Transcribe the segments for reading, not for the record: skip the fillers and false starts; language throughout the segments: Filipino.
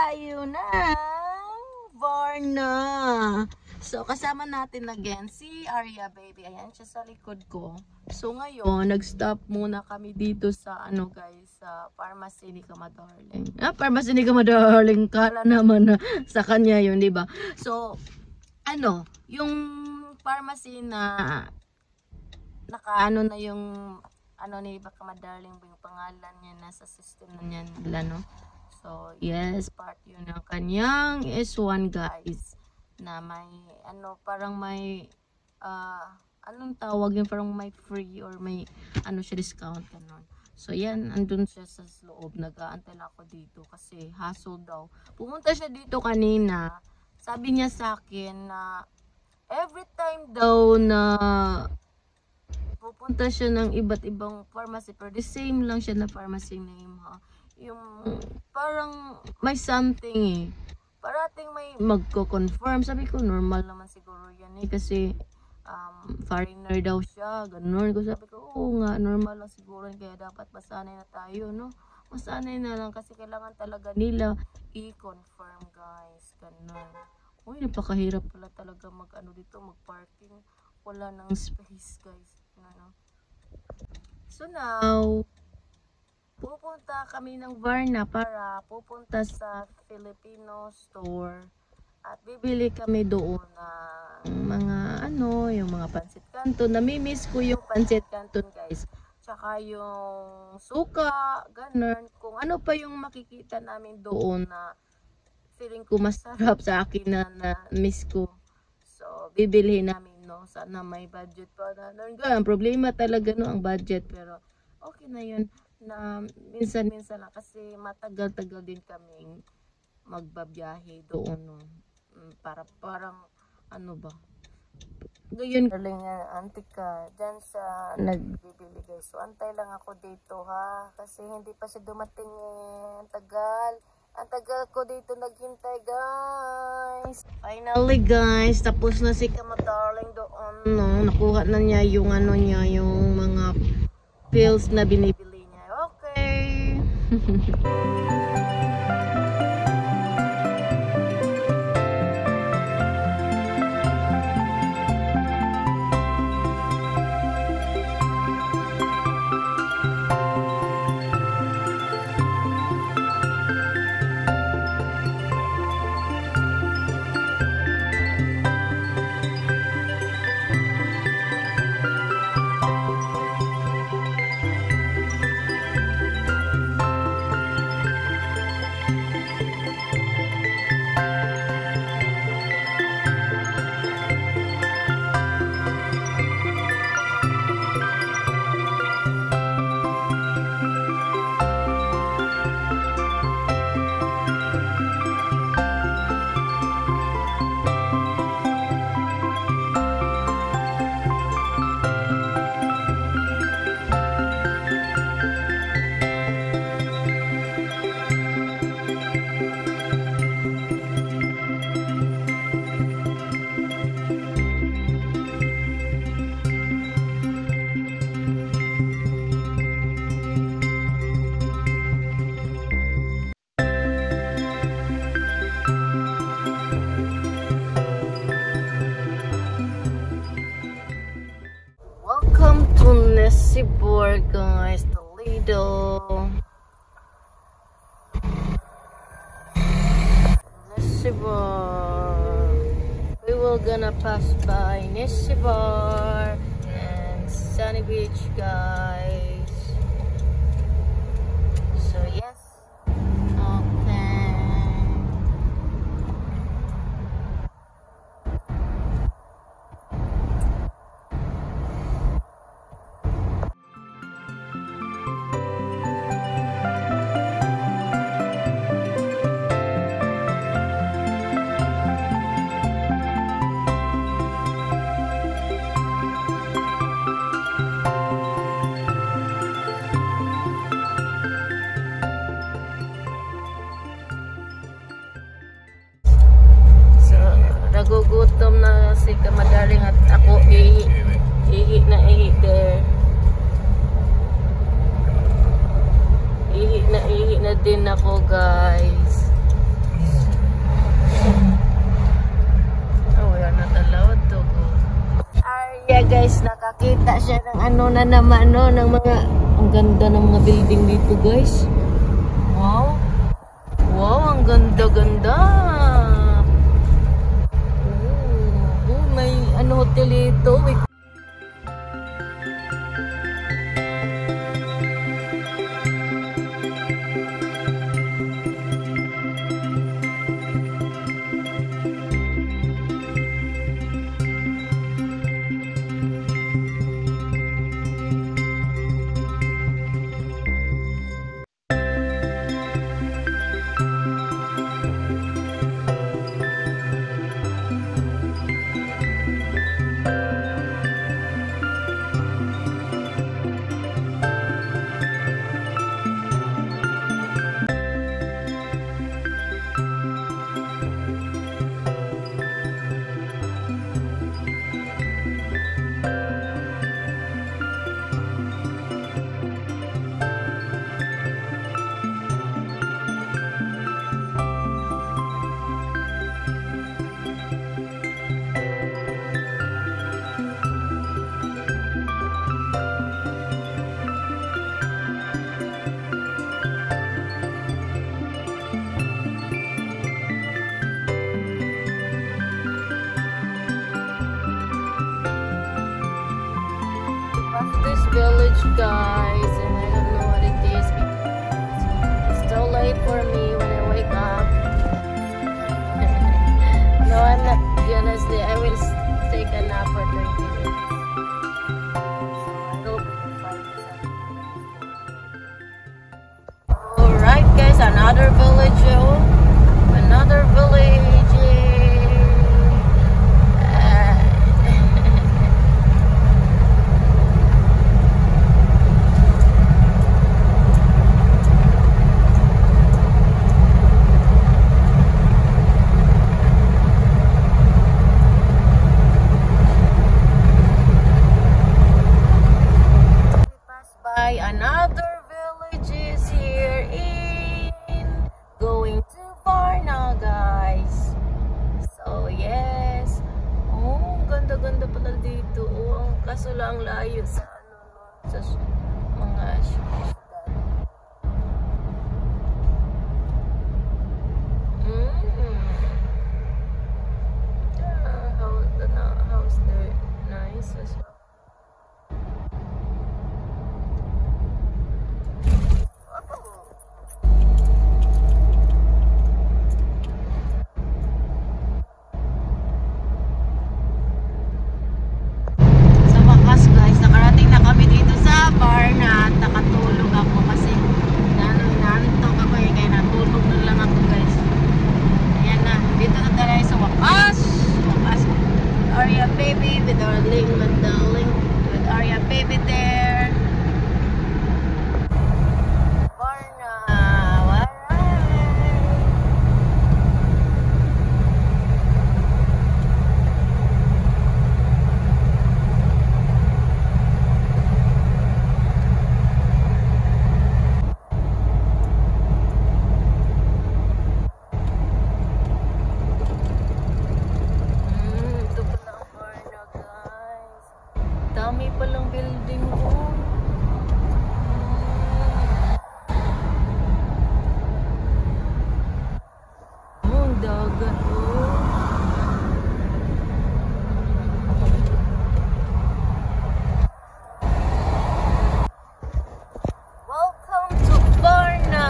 tayo ng Varna. So, kasama natin again si Arya Baby. Ayan siya sa likod ko. So, ngayon, nag-stop muna kami dito sa, ano guys, sa Pharmacy ni Kamadarling. Pharmacy ni Kamadarling. Kala naman na sa kanya yun, di ba? So, ano, yung pharmacy na nakaano na yung ano ni Kamadarling, yung pangalan niya nasa system na niya nila, no? So, yes, part yun ng kanyang S1 guys. Na may ano parang may anong tawag yun, parang may free or may ano siya discount ganun. So yan, andun siya sa loob, nag-aantay lang ako dito kasi hassle daw. Pumunta siya dito kanina, sabi niya sa akin na every time daw na pupunta siya ng iba't ibang pharmacy pero the same lang siya na pharmacy name, ha, yung parang may something parating may magko-confirm. Sabi ko, normal naman siguro yan kasi foreigner daw siya, ganun. Sabi ko, oo nga, normal lang siguro, kaya dapat masanay na tayo, no? Masanay na lang kasi kailangan talaga nila i-confirm, guys, ganun. Uy, napakahirap pala talaga mag-ano dito, mag-parking. Wala nang space, guys. Ano? So now, pupunta kami ng Varna para pupunta sa Filipino store at bibili kami doon ng mga ano, yung mga pancit canton. Namimiss ko yung pancit canton, guys. Tsaka yung suka, ganun. Kung ano pa yung makikita namin doon na feeling ko masarap sa akin na miss ko. So, bibili namin, no. Sana may budget pa na. Ang problema talaga, no, ang budget. Pero, okay na yun. Na minsan-minsan lang kasi matagal-tagal din kaming magbabiyahe doon, no? Parang ano ba ngayon galing antika dyan sa nagbibili, guys. So antay lang ako dito, ha, kasi hindi pa siya dumating ang tagal ko dito naghintay, guys. Finally, guys, tapos na si Kamadarling doon, no? Nakuha na niya yung ano niya, yung mga pills na binibili. Okay. Sibor, guys, Toledo. Sibor. We will gonna pass by Nisibor and Sunny Beach, guys. So yes. Nagugutom na si Kamadarling at ako ihi there. Ihi na din ako, guys. Oh, wala na talawad to. Arya guys, nakakita siya ng ano na naman, no? Ng mga, ang ganda ng mga building dito guys. Wow. Wow, ang ganda-ganda. Oh, may ano hotel ito. This village guys, and I don't know what it is because it's too late for me when I wake up. No, I'm not gonna stay. I will take a nap for 20 minutes. So I hope we can find something. Alright guys, another village. Another village. Another village is here in going too far now guys. So yes, oh ganda-ganda pala dito. Oh, kaso lang layo sa ano sa mga syudad. How's there nice as well. Arya baby with our link with Arya baby there. Varna, dami palang building ko. Ang dagat Welcome to Varna.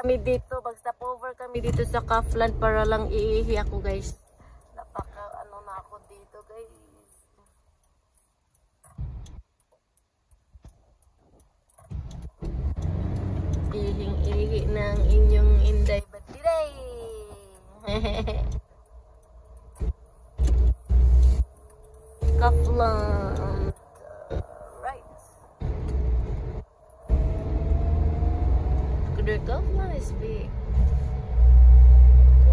kami dito, mag-stop over kami dito sa Kaufland para lang iihi ako guys. Napaka ano na ako dito guys. Ihing-ihi ng inyong Inday Batiday. Kaufland. Right. The Kaufland is big.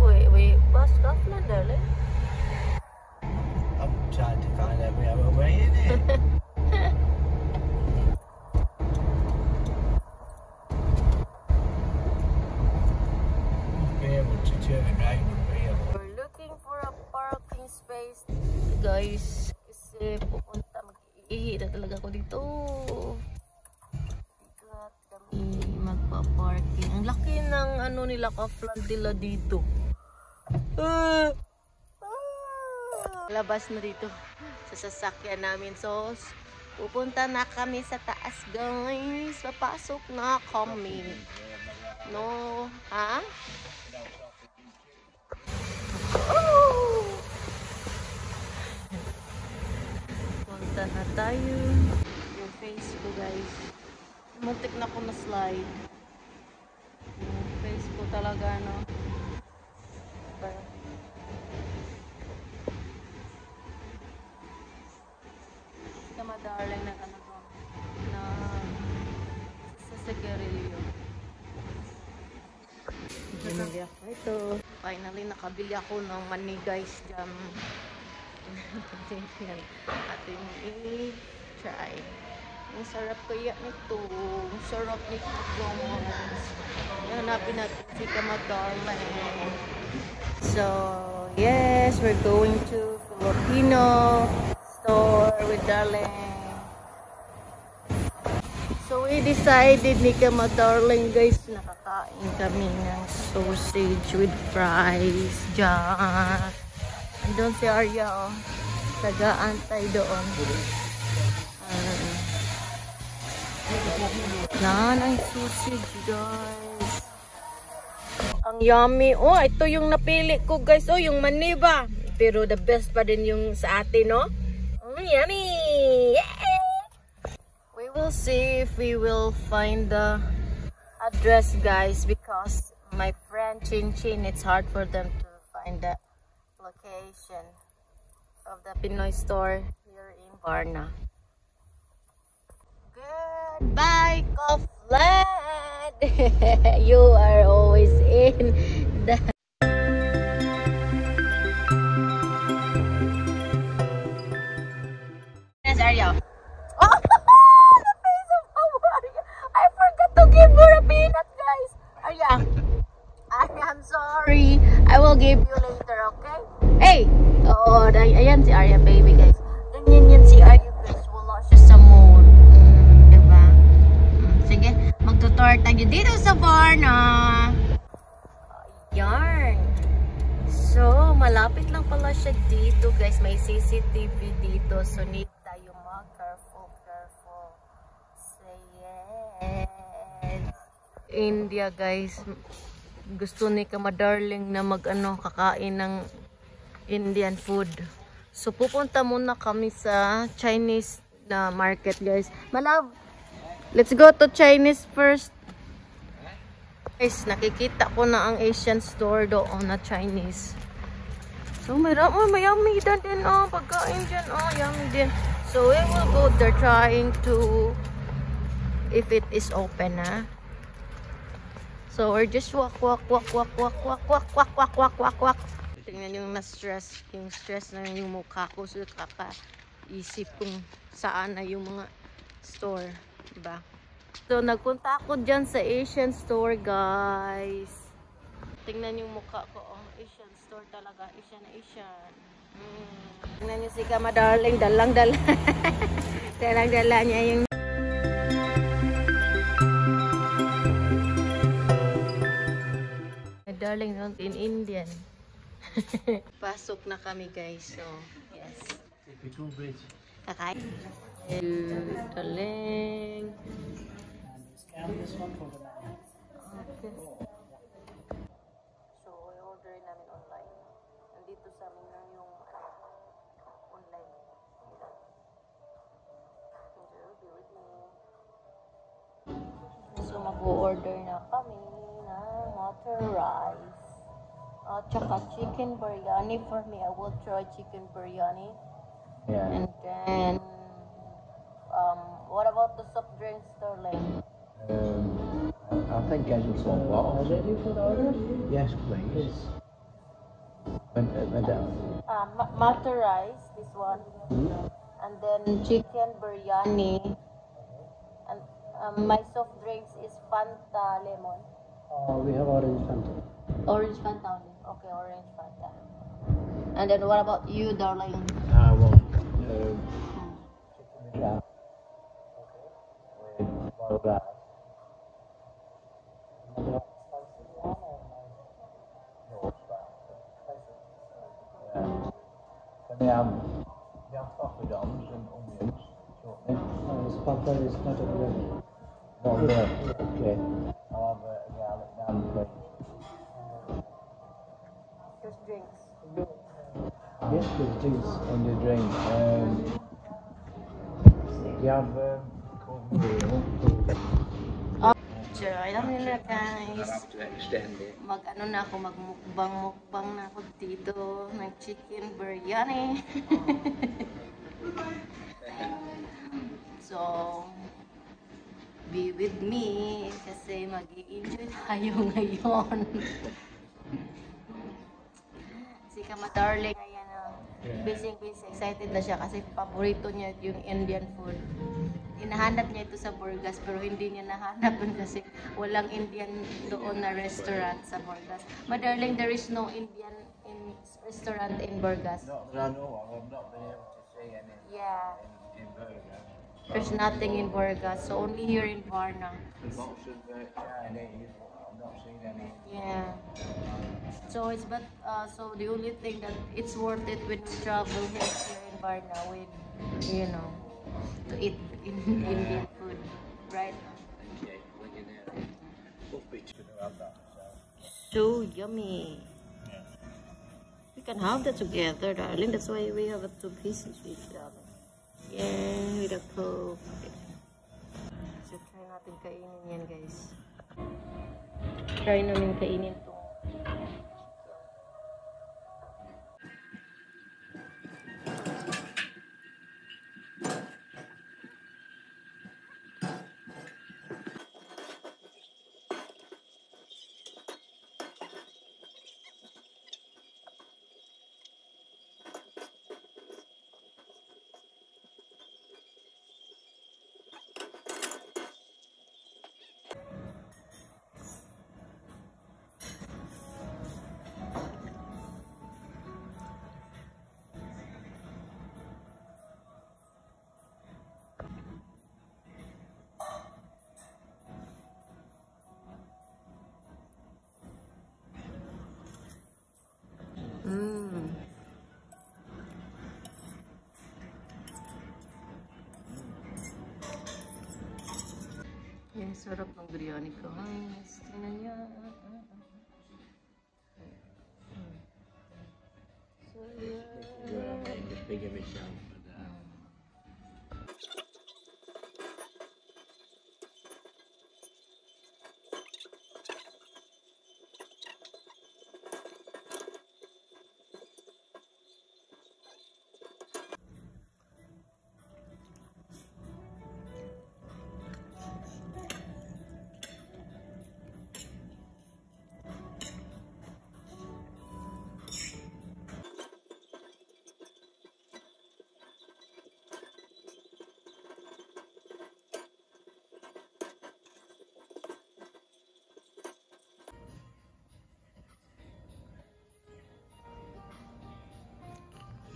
Wait, what's Kaufland, darling? I'm trying to find every other way in it. Be able to turn right and be able. We're looking for a parking space, guys. Kasi pupunta, mag-iihi na talaga ako dito. Dito at kami magpa-parking. Ang laki ng ano nila, Kaufland nila dito. Labas na dito sa sasakyan namin. So, pupunta na kami sa taas, guys. Papasok na kami. No, ha? Oh! Punta na tayo. Yung face ko, guys. Muntik na ko na slide. Yung face ko talaga, no? Kama darling na ano doon. Na sa Segerillo. Binili ako ito. Finally, nakabili ako ng mani, guys. Dyan. Ating i-try. Ang sarap kaya nito. Ang sarap nito, guys. Hanapin natin si Kama darling. So, yes, we're going to Filipino store with darling. So, we decided ni Kama darling, guys, nakakain kami ng sausage with fries dyan. Doon si Arya, oh. Taga-antay doon. Yan ang sausage, guys. Ang yummy. Oh, ito yung napili ko, guys. Oh, yung mani ba? Pero the best pa din yung sa atin, no? Yummy! Yeah! We will see if we will find the address, guys, because my friend Chin Chin, it's hard for them to find the location of the Pinoy store here in Varna. Goodbye, Kaufland! You are always in the... Yes, Arya. Oh, the face of Arya! I forgot to give her a peanut, guys! Arya, I'm sorry. I will give you later, okay? Hey! Oh, ayan si Arya, baby, guys. Ganyan yan si Arya, guys. Wala siya sa mood. Diba? Sige, magtutor tayo dito sa Varna. Yarn. So, malapit lang pala siya dito, guys. May CCTV dito. So, need tayo mag-careful. So, yes. India, guys. Gusto ni Kama darling na kakain ng Indian food. So, pupunta muna kami sa Chinese na market, guys. Malab, let's go to Chinese first. Guys, nakikita ko na ang Asian store doon na Chinese. So, may yummy din, oh, pagkain dyan, oh, yummy din. So, we will go there trying to, if it is open, ha. So, we're just walk. Tingnan yung na-stress. Yung stress na yung mukha ko. So, kakaisip kung saan na yung mga store. Diba? So, nagpunta ako dyan sa Asian store, guys. Tingnan yung mukha ko. Oh, Asian store talaga. Asian. Tingnan nyo si Kama darling. Dalang-dala. Dalang-dala niya yung... Darling, not in Indian. Pasok na kami, guys. So, yes. Kakain. Darling. Okay. sa amin na yung online. Be with me. So mag-order na kami ng water rice. At saka chicken biryani for me. I will try chicken biryani. Yeah. And then, what about the soft drinks, Sterling? I think I just want bottles. Ready for the order? Yes, please. Madam. Matter rice, this one. And then chicken biryani. And my soft drinks is Fanta lemon. We have orange Fanta. Orange Fanta only. Okay, orange Fanta. And then what about you, darling? I want chicken wrap. With boiled rice. Can we have poppadoms and onions? Papa is not available. Not there. Okay. I'll have a garlic naan, please. Here's drinks. Yes, please, drinks. And the drink. Do you have Coke So, alam niyo na guys. to extend it. Mag-ano na ako, magmukbang na ako dito ng chicken biryani. So, be with me kasi mag-i-enjoy tayo ngayon. Si Kama Darling, ayan busy excited na siya kasi paborito niya yung Indian food. Hinahanap niya ito sa Burgas pero hindi niya nahanap kasi walang Indian doon na restaurant sa Burgas. My darling, there is no Indian restaurant in Burgas. Not that I know of. I've not been able to see any Yeah, in Bergen. there's nothing in Burgas, so only here in Varna. Lots of Chinese, but I've not seen any. Yeah. So it's so the only thing that it's worth it when we travel here in Varna with to eat Indian food, right? Okay, when you're there. We'll be to have that. So yummy. Yeah. We can have that together, darling. That's why we have two pieces with yeah, with a Coke. So try natin kainin yan, guys. Try namin kainin to. Yan, sarap ng biryani ko. Guys, tingnan niya. So, yeah. Just bigger myself.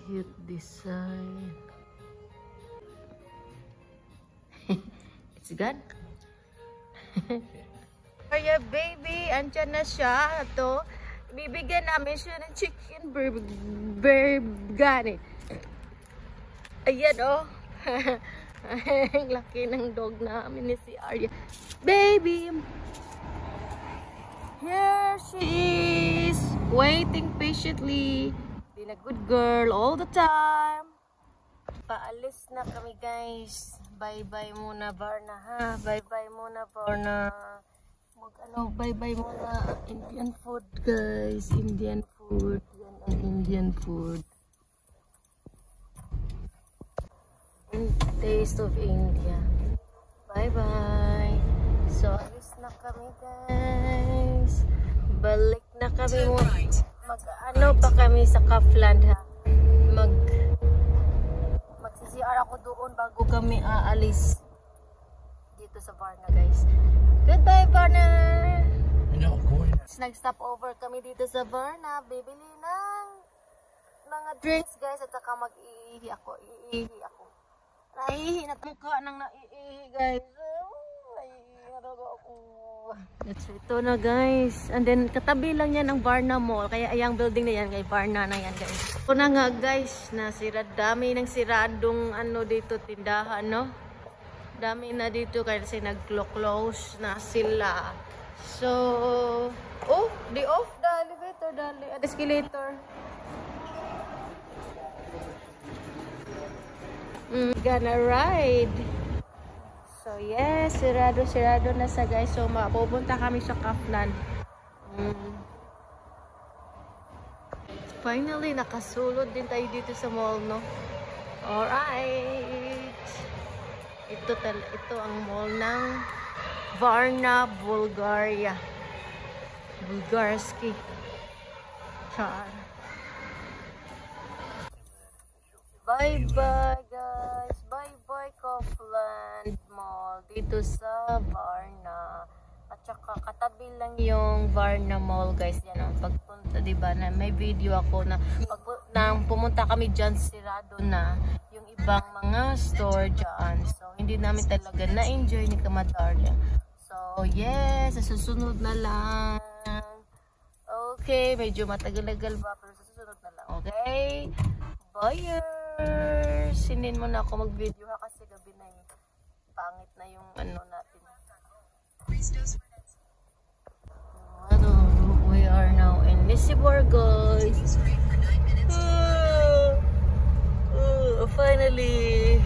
Hit this side. It's good? Kaya baby, andyan na siya. Ito, bibigyan namin siya ng chicken biryani. Ayan oh. Ang laki ng dog namin ni si Arya. Baby! Here she is! Waiting patiently. being a good girl all the time. Paalis na kami guys. Bye-bye muna Varna ha. Bye-bye muna Varna. Bye-bye muna. Indian food guys. Indian food. Yan ang Indian food. And taste of India. Bye-bye. So, alis na kami guys. Balik na kami mo. Mag-ano pa kami sa Kaufland ha. Mag-CCR ako doon bago kami aalis dito sa Varna guys. Goodbye Varna! Nag-stop over kami dito sa Varna. Bibili ng mga drinks guys at saka mag-iihi ako. Iihi ako. Naiihi na mukha nang naiihi guys. Naiihi na ako. Ito na guys. And then katabi lang yan ang Varna Mall. Kaya ayang building na yan kay Varna na yan guys. Ito na nga guys. Dami ng siradong ano dito tindahan no. Dami na dito kasi nag-close na sila. So, oh, the off the elevator, the escalator. Gonna ride. So, yes, sirado na sa guys. So, mapupunta kami sa Kaufland. Finally, nakasulod din tayo dito sa mall, no? Alright. Ito ang mall ng Varna, Bulgaria. Bulgarski. Char. Bye-bye guys. Bye-bye Kaufland Mall. Dito sa Varna. At saka katabi lang yung Varna Mall guys. Yan ang pagpunta, diba? Na may video ako na nang pumunta kami dyan, sirado na yung ibang mga store dyan. So, hindi namin talaga na-enjoy ni Kamadarlia. So, yes, sa susunod na lang. Okay, medyo matagal-tagal ba, pero sa susunod na lang, okay? Buyers! Sinin mo na ako mag-video ha, kasi gabi na eh. Pangit na yung ano natin. We are now in Nisibor, guys. Finally!